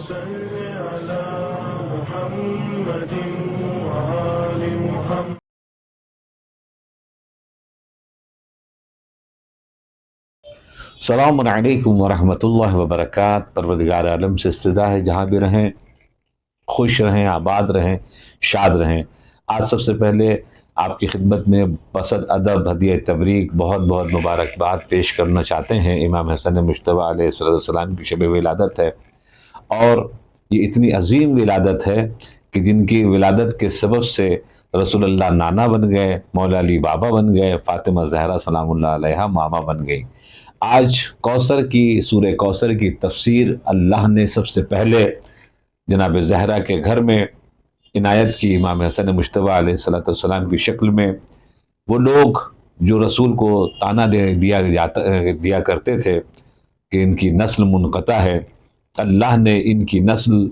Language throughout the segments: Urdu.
صل على محمد وآل محمد. السلام علیکم ورحمۃ اللہ وبرکاتہ. پروردگار عالم سے استدعا ہے جہاں بھی رہیں خوش رہیں، آباد رہیں، شاد رہیں. آج سب سے پہلے آپ کی خدمت میں بسط ادب ہدیہ تبریک بہت بہت مبارکباد پیش کرنا چاہتے ہیں. امام حسن مجتبیٰ علیہ السلام کی شب ولادت ہے، اور یہ اتنی عظیم ولادت ہے کہ جن کی ولادت کے سبب سے رسول اللہ نانا بن گئے، مولا علی بابا بن گئے، فاطمہ زہرا سلام اللہ علیہا ماما بن گئی. آج کوثر کی سورہ کوثر کی تفسیر اللہ نے سب سے پہلے جناب زہرا کے گھر میں عنایت کی. امام حسن مجتبیٰ علیہ السلام کی شکل میں وہ لوگ جو رسول کو طعنہ دیا کرتے تھے کہ ان کی نسل منقطع ہے، اللہ نے ان کی نسل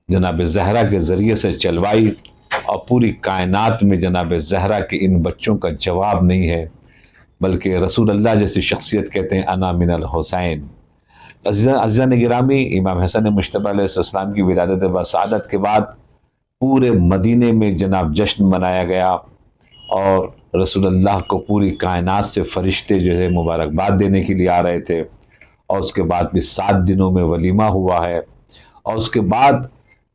جناب زہرا کے ذریعے سے چلوائی، اور پوری کائنات میں جناب زہرا کے ان بچوں کا جواب نہیں ہے، بلکہ رسول اللہ جیسی شخصیت کہتے ہیں انا من الحسین. عزیزان گرامی، امام حسن مجتبیٰ علیہ السلام کی ولادت بسعادت کے بعد پورے مدینے میں جناب جشن منایا گیا، اور رسول اللہ کو پوری کائنات سے فرشتے جو ہے مبارکباد دینے کے لیے آ رہے تھے. اور اس کے بعد بھی 7 دنوں میں ولیمہ ہوا ہے. اور اس کے بعد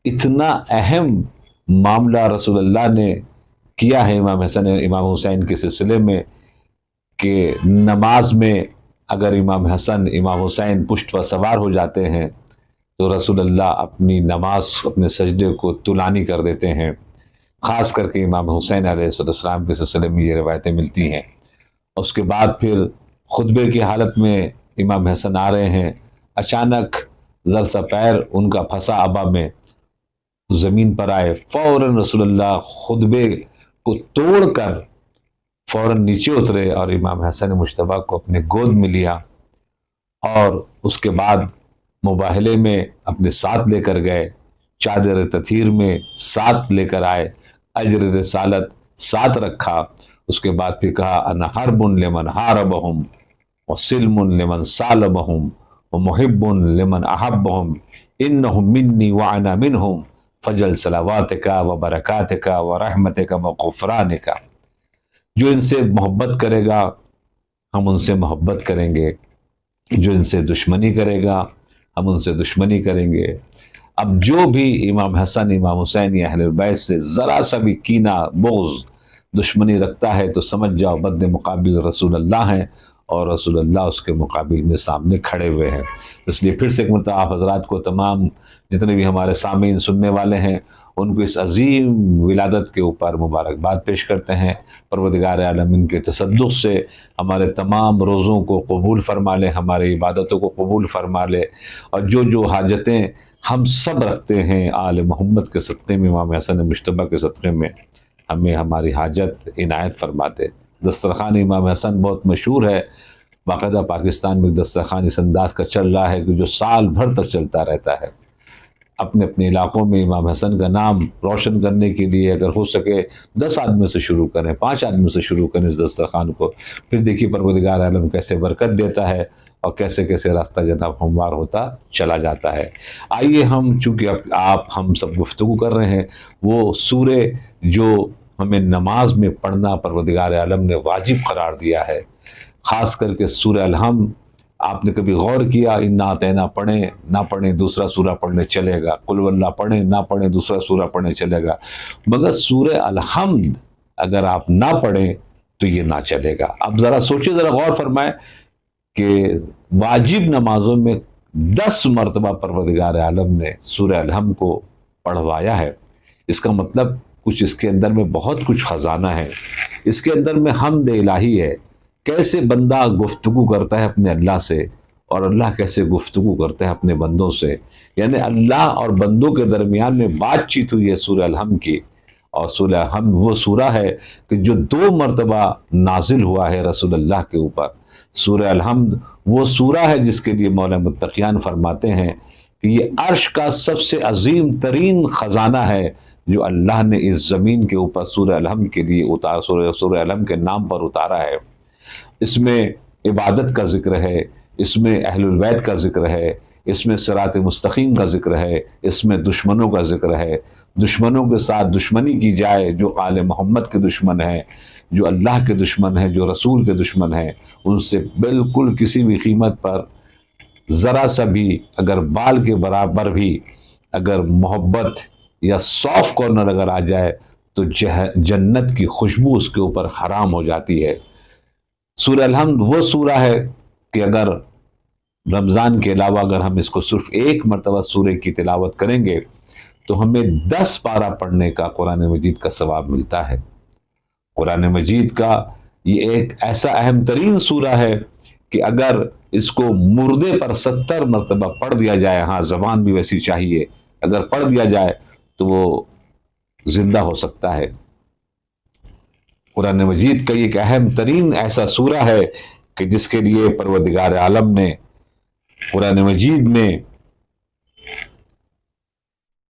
اتنا اہم معاملہ رسول اللہ نے کیا ہے امام حسین کے سلسلے میں کہ نماز میں اگر امام حسن امام حسین پشت پر سوار ہو جاتے ہیں تو رسول اللہ اپنی نماز اپنے سجدے کو طولانی کر دیتے ہیں. خاص کر کے امام حسین علیہ السلام کے سلسلے میں یہ روایتیں ملتی ہیں. اس کے بعد پھر خطبے کی حالت میں امام حسن آ رہے ہیں، اچانک ذر سا پیر ان کا پھنسا ابا میں، زمین پر آئے، فوراً رسول اللہ خطبے کو توڑ کر فوراً نیچے اترے اور امام حسن مجتبیٰ کو اپنے گود میں لیا، اور اس کے بعد مباہلے میں اپنے ساتھ لے کر گئے، چادر تطہیر میں ساتھ لے کر آئے، اجر رسالت ساتھ رکھا. اس کے بعد پھر کہا انا حرب لمن حاربہم وسلم لمن سالبہم ومحب لمن احبہم انہم منی وانا منہم فجل صلواتک وبرکاتک ورحمتک وغفرانک. جو ان سے محبت کرے گا ہم ان سے محبت کریں گے، جو ان سے دشمنی کرے گا ہم ان سے دشمنی کریں گے. اب جو بھی امام حسن امام حسین یا اہل بیت سے ذرا سا بھی کینہ بغض دشمنی رکھتا ہے تو سمجھ جاؤ بد مقابل رسول اللہ ہیں، اور رسول اللہ اس کے مقابل میں سامنے کھڑے ہوئے ہیں. اس لیے پھر سے ایک مرتبہ آپ حضرات کو، تمام جتنے بھی ہمارے سامعین سننے والے ہیں، ان کو اس عظیم ولادت کے اوپر مبارکباد پیش کرتے ہیں. پروردگار عالم ان کے تصدق سے ہمارے تمام روزوں کو قبول فرما لے، ہماری عبادتوں کو قبول فرما لے، اور جو حاجتیں ہم سب رکھتے ہیں آل محمد کے صدقے میں، امام حسن مجتبیٰ کے صدقے میں، ہمیں ہماری حاجت عنایت فرماتے. دسترخوان امام حسن بہت مشہور ہے. باقاعدہ پاکستان میں دسترخوان اس انداز کا چل رہا ہے کہ جو سال بھر تک چلتا رہتا ہے. اپنے اپنے علاقوں میں امام حسن کا نام روشن کرنے کے لیے اگر ہو سکے 10 آدمیوں سے شروع کریں، 5 آدمیوں سے شروع کریں اس دسترخوان کو. پھر دیکھیے پروردگار عالم کیسے برکت دیتا ہے اور کیسے کیسے راستہ جناب ہموار ہوتا چلا جاتا ہے. آئیے ہم، چونکہ ہم سب گفتگو کر رہے ہیں، وہ سورہ جو ہمیں نماز میں پڑھنا پروردگار عالم نے واجب قرار دیا ہے، خاص کر کے سورہ الحمد. آپ نے کبھی غور کیا انا اعطینہ پڑھیں نہ پڑھیں دوسرا سورہ پڑھنے چلے گا، قل واللہ پڑھیں نہ پڑھیں دوسرا سورہ پڑھنے چلے گا، مگر سورہ الحمد اگر آپ نہ پڑھیں تو یہ نہ چلے گا. اب ذرا سوچیں، ذرا غور فرمائیں کہ واجب نمازوں میں 10 مرتبہ پروردگار عالم نے سورہ الحمد کو پڑھوایا ہے. اس کا مطلب کچھ اس کے اندر میں بہت کچھ خزانہ ہے. اس کے اندر میں حمد الہی ہے، کیسے بندہ گفتگو کرتا ہے اپنے اللہ سے، اور اللہ کیسے گفتگو کرتا ہے اپنے بندوں سے. یعنی اللہ اور بندوں کے درمیان میں بات چیت ہوئی ہے سورہ الحمد کی. اور سورہ الحمد وہ سورہ ہے کہ جو 2 مرتبہ نازل ہوا ہے رسول اللہ کے اوپر. سورہ الحمد وہ سورہ ہے جس کے لیے مولا متقیان فرماتے ہیں کہ یہ عرش کا سب سے عظیم ترین خزانہ ہے جو اللہ نے اس زمین کے اوپر سورہ الحمد کے لیے سورہ الحمد کے نام پر اتارا ہے. اس میں عبادت کا ذکر ہے، اس میں اہل البیت کا ذکر ہے، اس میں صراط مستقیم کا ذکر ہے، اس میں دشمنوں کا ذکر ہے، دشمنوں کے ساتھ دشمنی کی جائے، جو آل محمد کے دشمن ہیں، جو اللہ کے دشمن ہیں، جو رسول کے دشمن ہیں، ان سے بالکل کسی بھی قیمت پر ذرا سا بھی اگر بال کے برابر بھی اگر محبت یا سافٹ کارنر اگر آ جائے تو جنت کی خوشبو اس کے اوپر حرام ہو جاتی ہے۔ سورہ الحمد وہ سورہ ہے کہ اگر رمضان کے علاوہ اگر ہم اس کو صرف ایک مرتبہ سورہ کی تلاوت کریں گے تو ہمیں 10 پارہ پڑھنے کا قرآن مجید کا ثواب ملتا ہے۔ قرآن مجید کا یہ ایک ایسا اہم ترین سورہ ہے کہ اگر اس کو مردے پر 70 مرتبہ پڑھ دیا جائے، ہاں زبان بھی ویسی چاہیے، اگر پڑھ دیا جائے تو وہ زندہ ہو سکتا ہے۔ قرآن مجید کا ایک اہم ترین ایسا سورہ ہے کہ جس کے لیے پروردگار عالم نے قرآن مجید میں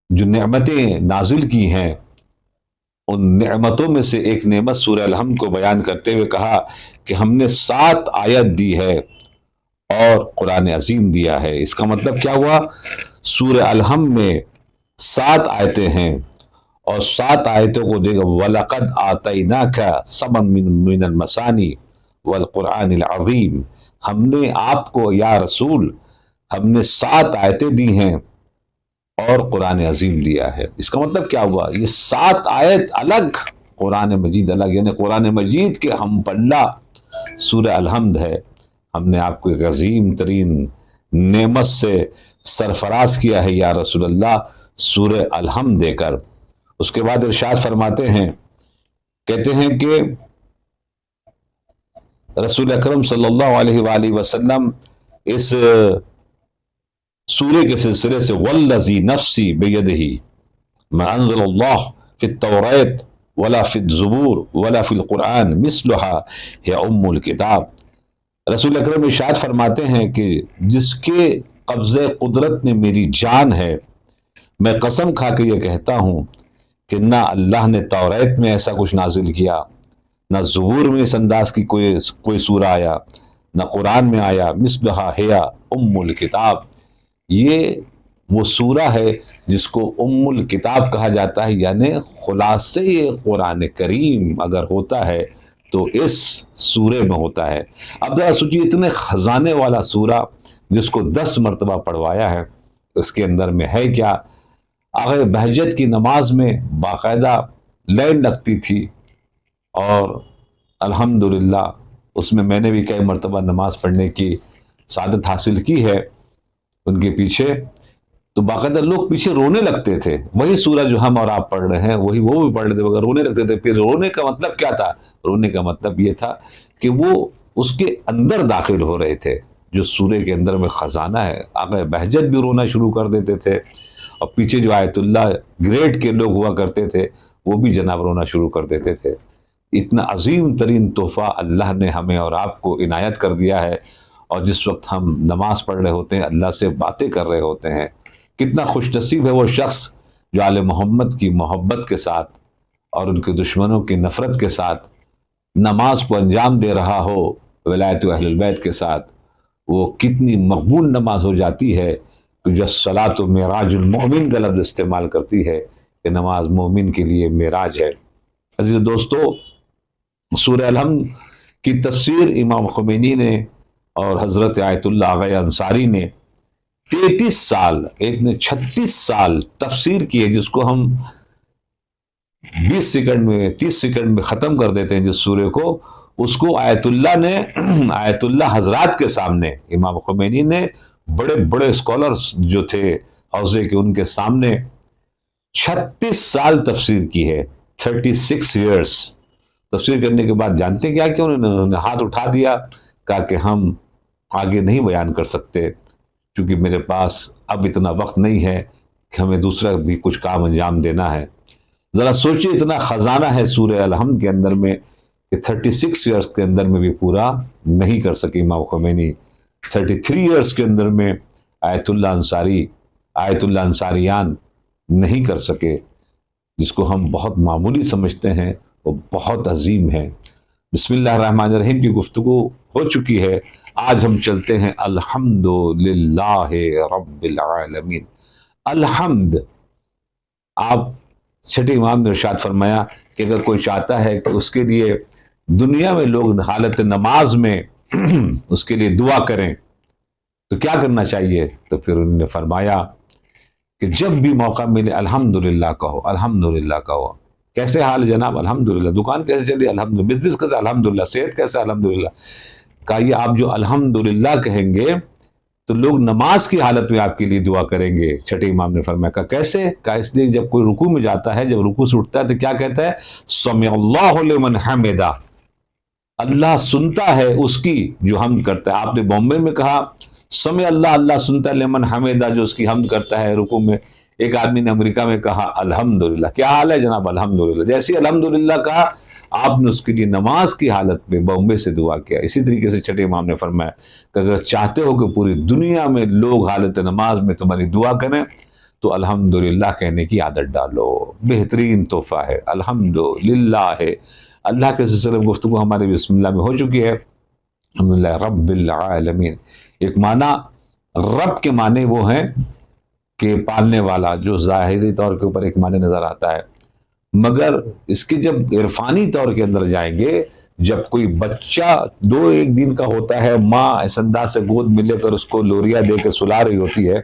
جو نعمتیں نازل کی ہیں، ان نعمتوں میں سے ایک نعمت سورہ الحمد کو بیان کرتے ہوئے کہا کہ ہم نے 7 آیت دی ہے اور قرآن عظیم دیا ہے۔ اس کا مطلب کیا ہوا؟ سورہ الحمد میں 7 آیتیں ہیں اور 7 آیتوں کو دے گا وَلَقَدْ آتَيْنَاكَ سَبْعًا مِّنَ الْمَثَانِي وَالْقُرْآنِ الْعَظِيمِ، ہم نے آپ کو یا رسول ہم نے 7 آیتیں دی ہیں اور قرآن عظیم دیا ہے۔ اس کا مطلب کیا ہوا؟ یہ 7 آیت الگ، قرآن مجید الگ، یعنی قرآن مجید کے ہم پلہ سورہ الحمد ہے۔ ہم نے آپ کو ایک عظیم ترین نعمت سے سرفراز کیا ہے یا رسول اللہ، سورہ الحمد دے کر۔ اس کے بعد ارشاد فرماتے ہیں، کہتے ہیں کہ رسول اکرم صلی اللہ علیہ وآلہ وسلم اس سورے کے سلسلے سے والذی نفسی بیدہ ما انزل اللہ فی التوریت ولا فی الزبور ولا فی القرآن مثلہا ہی ام الکتاب، رسول اکرم ارشاد فرماتے ہیں کہ جس کے قبضہ قدرت میں میری جان ہے، میں قسم کھا کے یہ کہتا ہوں کہ نہ اللہ نے توریت میں ایسا کچھ نازل کیا، نہ زبور میں اس انداز کی کوئی سورہ آیا، نہ قرآن میں آیا، مثلہا ہی ام الکتاب، یہ وہ سورہ ہے جس کو ام الکتاب کہا جاتا ہے، یعنی خلاصے قرآن کریم اگر ہوتا ہے تو اس سورے میں ہوتا ہے۔ اب ذرا سوچیے، اتنے خزانے والا سورہ جس کو 10 مرتبہ پڑھوایا ہے، اس کے اندر میں ہے کیا؟ آخر بہجت کی نماز میں باقاعدہ لائن لگتی تھی اور الحمدللہ اس میں نے بھی کئی مرتبہ نماز پڑھنے کی سعادت حاصل کی ہے ان کے پیچھے، تو باقاعدہ لوگ پیچھے رونے لگتے تھے، وہی سورہ جو ہم اور آپ پڑھ رہے ہیں وہی وہ بھی پڑھ رہے تھے مگر رونے لگتے تھے۔ پھر رونے کا مطلب کیا تھا؟ رونے کا مطلب یہ تھا کہ وہ اس کے اندر داخل ہو رہے تھے، جو سورے کے اندر میں خزانہ ہے۔ آقا بہجت بھی رونا شروع کر دیتے تھے اور پیچھے جو آیت اللہ گریڈ کے لوگ ہوا کرتے تھے وہ بھی جناب رونا شروع کر دیتے تھے۔ اتنا عظیم ترین تحفہ اللہ نے ہمیں اور آپ کو عنایت کر دیا ہے، اور جس وقت ہم نماز پڑھ رہے ہوتے ہیں، اللہ سے باتیں کر رہے ہوتے ہیں، کتنا خوش نصیب ہے وہ شخص جو آل محمد کی محبت کے ساتھ اور ان کے دشمنوں کی نفرت کے ساتھ نماز کو انجام دے رہا ہو ولایت اہل البیت کے ساتھ۔ وہ کتنی مقبول نماز ہو جاتی ہے کہ جو الصلاۃ معراج المؤمن کا لفظ استعمال کرتی ہے کہ نماز مومن کے لیے معراج ہے۔ عزیز دوستو، سورہ الحمد کی تفسیر امام خمینی نے اور حضرت آیت اللہ آغا انصاری نے 33 سال، ایک نے 36 سال تفسیر کی ہے، جس کو ہم 20 سیکنڈ میں 30 سیکنڈ میں ختم کر دیتے ہیں جس سورے کو، اس کو آیت اللہ نے آیت اللہ حضرات کے سامنے، امام خمینی نے بڑے بڑے اسکالرز جو تھے حوزے کے، ان کے سامنے 36 سال تفسیر کی ہے، 36 ایئرس تفسیر کرنے کے بعد جانتے ہیں کیا کہ انہوں نے ہاتھ اٹھا دیا، کہا کہ ہم آگے نہیں بیان کر سکتے کیونکہ میرے پاس اب اتنا وقت نہیں ہے کہ ہمیں دوسرا بھی کچھ کام انجام دینا ہے۔ ذرا سوچئے، اتنا خزانہ ہے سورہ الحمد کے اندر میں کہ 36 ایئرس کے اندر میں بھی پورا نہیں کر سکے امام خمینی۔ 33 ایئرس کے اندر میں آیت اللہ انصاریان نہیں کر سکے، جس کو ہم بہت معمولی سمجھتے ہیں، وہ بہت عظیم ہے۔ بسم اللہ الرحمن الرحیم کی گفتگو ہو چکی ہے، آج ہم چلتے ہیں الحمدللہ رب العالمین۔ الحمد، آپ چھٹے امام نے ارشاد فرمایا کہ اگر کوئی چاہتا ہے کہ اس کے لیے دنیا میں لوگ حالت نماز میں اس کے لیے دعا کریں تو کیا کرنا چاہیے؟ تو پھر انہوں نے فرمایا کہ جب بھی موقع ملے الحمدللہ کہو، الحمدللہ کہو۔ کیسے حال جناب؟ الحمدللہ۔ دکان کیسے چلی؟ الحمدللہ۔ بزنس کیسے؟ الحمدللہ۔ صحت کیسے؟ الحمدللہ۔ کہا یہ آپ جو الحمدللہ کہیں گے تو لوگ نماز کی حالت میں آپ کے لیے دعا کریں گے۔ چھٹے امام نے فرمایا کہا کیسے؟ کہا اس لیے جب کوئی رکوع میں جاتا ہے، جب رکوع سے اٹھتا ہے تو کیا کہتا ہے؟ سمع اللہ لمن حمدہ، اللہ سنتا ہے اس کی جو حمد کرتا ہے۔ آپ نے بامبے میں کہا سمع اللہ، اللہ سنتا ہے لمن حمدہ، جو اس کی حمد کرتا ہے رکوع میں۔ ایک آدمی نے امریکہ میں کہا الحمدللہ۔ کیا حال ہے جناب؟ الحمدللہ۔ جیسے الحمدللہ کہا، آپ نے اس کے لیے نماز کی حالت میں بامبے سے دعا کیا۔ اسی طریقے سے چھٹے امام نے فرمایا کہ اگر چاہتے ہو کہ پوری دنیا میں لوگ حالت نماز میں تمہاری دعا کریں تو الحمدللہ کہنے کی عادت ڈالو۔ بہترین تحفہ ہے الحمدللہ ہے۔ اللہ کے سلسلے میں گفتگو ہمارے بسم اللہ میں ہو چکی ہے۔ الحمدللہ رب العالمین۔ ایک معنی رب کے معنی وہ ہیں کہ پالنے والا، جو ظاہری طور کے اوپر ایک معنی نظر آتا ہے، مگر اس کے جب عرفانی طور کے اندر جائیں گے، جب کوئی بچہ 2-1 دن کا ہوتا ہے، ماں اس انداز سے گود میں لے کر اس کو لوریا دے کے سلا رہی ہوتی ہے،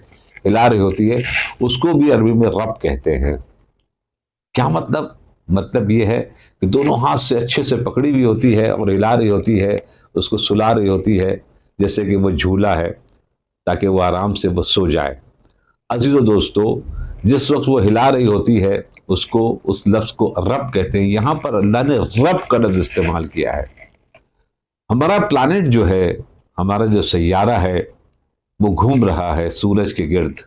ہلا رہی ہوتی ہے، اس کو بھی عربی میں رب کہتے ہیں۔ کیا مطلب؟ مطلب یہ ہے کہ دونوں ہاتھ سے اچھے سے پکڑی ہوئی ہوتی ہے اور ہلا رہی ہوتی ہے، اس کو سلا رہی ہوتی ہے جیسے کہ وہ جھولا ہے، تاکہ وہ آرام سے وہ سو جائے۔ عزیز و دوستو، جس وقت وہ ہلا رہی ہوتی ہے اس کو، اس لفظ کو رب کہتے ہیں۔ یہاں پر اللہ نے رب کا لفظ استعمال کیا ہے۔ ہمارا پلانٹ جو ہے، ہمارا جو سیارہ ہے، وہ گھوم رہا ہے سورج کے گرد۔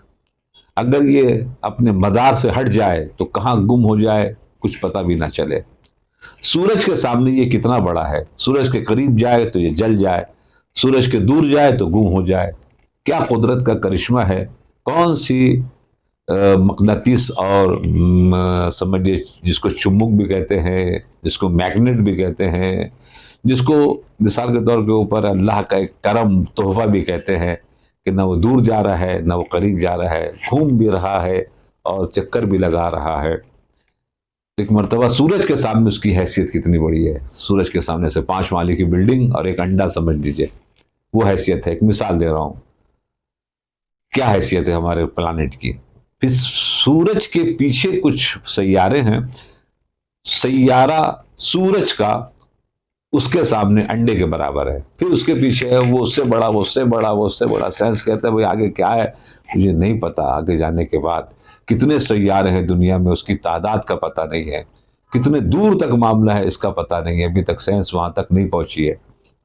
اگر یہ اپنے مدار سے ہٹ جائے تو کہاں گم ہو جائے کچھ پتہ بھی نہ چلے۔ سورج کے سامنے یہ کتنا بڑا ہے، سورج کے قریب جائے تو یہ جل جائے، سورج کے دور جائے تو گم ہو جائے۔ کیا قدرت کا کرشمہ ہے! کون سی مقناطیس اور سمجھیے جس کو چمک بھی کہتے ہیں، جس کو میگنیٹ بھی کہتے ہیں، جس کو مثال کے طور کے اوپر اللہ کا ایک کرم تحفہ بھی کہتے ہیں کہ نہ وہ دور جا رہا ہے نہ وہ قریب جا رہا ہے، گھوم بھی رہا ہے اور چکر بھی لگا رہا ہے۔ ایک مرتبہ سورج کے سامنے اس کی حیثیت کتنی بڑی ہے۔ سورج کے سامنے سے 5 مالے کی بلڈنگ اور ایک انڈا سمجھ لیجیے، وہ حیثیت ہے۔ ایک مثال دے رہا ہوں، کیا حیثیت ہے ہمارے پلانٹ کی۔ پھر سورج کے پیچھے کچھ سیارے ہیں، سیارہ سورج کا اس کے سامنے انڈے کے برابر ہے، پھر اس کے پیچھے ہے وہ اس سے بڑا، وہ اس سے بڑا، وہ اس سے بڑا۔ سائنس کہتا ہے بھائی آگے کیا ہے مجھے نہیں پتا، آگے جانے کے بعد کتنے سیارے ہیں دنیا میں اس کی تعداد کا پتہ نہیں ہے، کتنے دور تک معاملہ ہے اس کا پتہ نہیں ہے، ابھی تک سائنس وہاں تک نہیں پہنچی ہے۔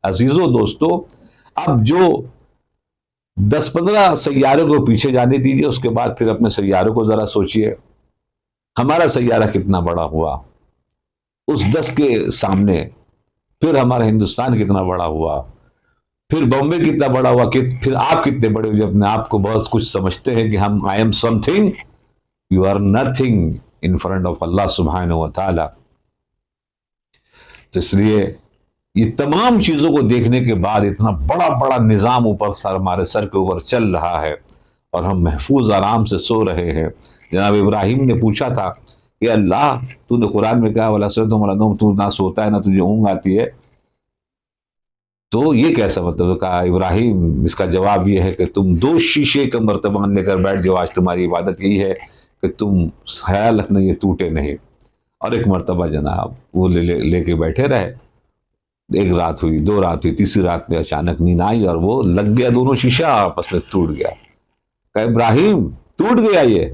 عزیزو دوستو، اب جو 10-15 سیاروں کو پیچھے جانے دیجئے، اس کے بعد پھر اپنے سیاروں کو ذرا سوچئے، ہمارا سیارہ کتنا بڑا ہوا اس 10 کے سامنے، پھر ہمارا ہندوستان کتنا بڑا ہوا، پھر بامبے کتنا بڑا ہوا، پھر آپ کتنے بڑے ہوئے، اپنے آپ کو بہت کچھ سمجھتے ہیں کہ ہم I am something, you are nothing in front of اللہ سبحانہ و تعالی۔ تو اس لیے یہ تمام چیزوں کو دیکھنے کے بعد اتنا بڑا بڑا نظام اوپر سر ہمارے سر کے اوپر چل رہا ہے اور ہم محفوظ آرام سے سو رہے ہیں۔ جناب ابراہیم نے پوچھا تھا کہ اللہ تو نے قرآن میں کہا وَلَا سَرَدُمْ وَلَا نَوْمٌ، تو نہ سوتا ہے نہ تجھے اونگ آتی ہے، تو یہ کیسا مطلب؟ کہا ابراہیم اس کا جواب یہ ہے کہ تم 2 شیشے کا مرتبان لے کر بیٹھ جاؤ، آج تمہاری عبادت یہی ہے کہ تم خیال رکھنا یہ ٹوٹے نہیں۔ اور ایک مرتبہ جناب وہ لے کے بیٹھے رہے، 1 رات ہوئی، 2 رات ہوئی، تیسری رات میں اچانک نیند آئی اور وہ لگ گیا، دونوں شیشہ آپس میں ٹوٹ گیا۔ کہا ابراہیم ٹوٹ گیا یہ؟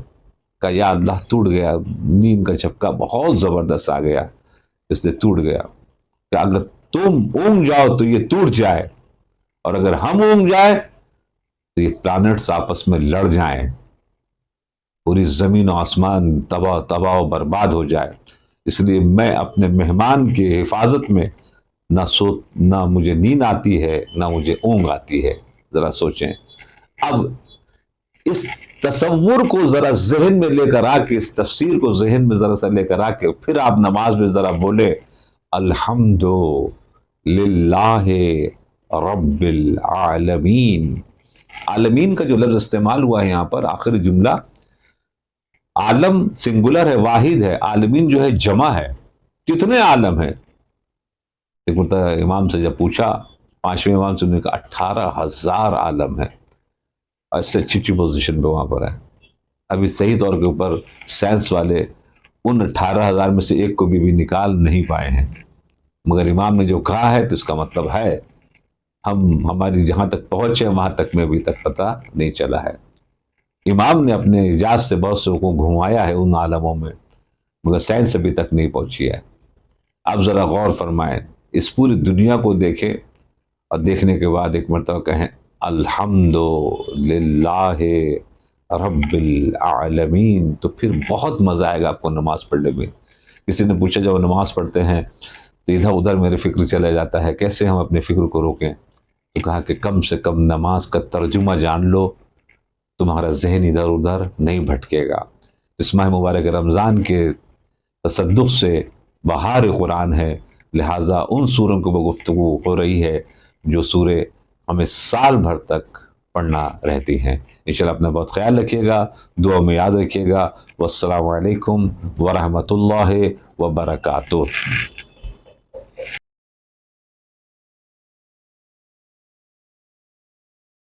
کہا یا اللہ ٹوٹ گیا، نیند کا جھپکا بہت زبردست آ گیا اس لیے ٹوٹ گیا۔ کہ اگر تم اونگ جاؤ تو یہ ٹوٹ جائے، اور اگر ہم اونگ جائے تو یہ پلانٹس آپس میں لڑ جائیں، پوری زمین و آسمان تباہ و برباد ہو جائے۔ اس لیے میں اپنے مہمان کی حفاظت میں نہ مجھے نیند آتی ہے نہ مجھے اونگ آتی ہے۔ ذرا سوچیں، اب اس تصور کو ذرا ذہن میں لے کر آ کے، اس تفسیر کو ذہن میں ذرا سا لے کر آ کے پھر آپ نماز میں ذرا بولے الحمد للہ رب العالمین. عالمین کا جو لفظ استعمال ہوا ہے یہاں پر آخری جملہ، عالم سنگولر ہے، واحد ہے، عالمین جو ہے جمع ہے. کتنے عالم ہیں؟ ایک مرتبہ امام سے جب پوچھا، پانچویں امام سے، انہوں نے کہا 18,000 عالم ہے. اس سے اچھی پوزیشن پہ وہاں پر ہے. ابھی صحیح طور کے اوپر سائنس والے ان 18,000 میں سے ایک کو بھی نکال نہیں پائے ہیں، مگر امام نے جو کہا ہے تو اس کا مطلب ہے ہماری جہاں تک پہنچے وہاں تک میں ابھی تک پتہ نہیں چلا ہے. امام نے اپنے ایجاز سے بہت سے کو گھمایا ہے ان عالموں میں، مگر سائنس ابھی تک نہیں پہنچی ہے. آپ ذرا غور فرمائیں، اس پوری دنیا کو دیکھیں اور دیکھنے کے بعد ایک مرتبہ کہیں الحمد للہ رب العالمین، تو پھر بہت مزہ آئے گا آپ کو نماز پڑھنے میں. کسی نے پوچھا جب نماز پڑھتے ہیں تو ادھر ادھر میرے فکر چلا جاتا ہے، کیسے ہم اپنے فکر کو روکیں؟ تو کہا کہ کم سے کم نماز کا ترجمہ جان لو، تمہارا ذہن ادھر ادھر نہیں بھٹکے گا. اس ماہ مبارک رمضان کے تصدق سے بہار قرآن ہے، لہٰذا ان سوروں کو گفتگو ہو رہی ہے جو سورے ہمیں سال بھر تک پڑھنا رہتی ہیں. انشاءاللہ اپنا بہت خیال رکھیے گا، دعا میں یاد رکھیے گا. والسلام علیکم ورحمۃ اللہ وبرکاتہ.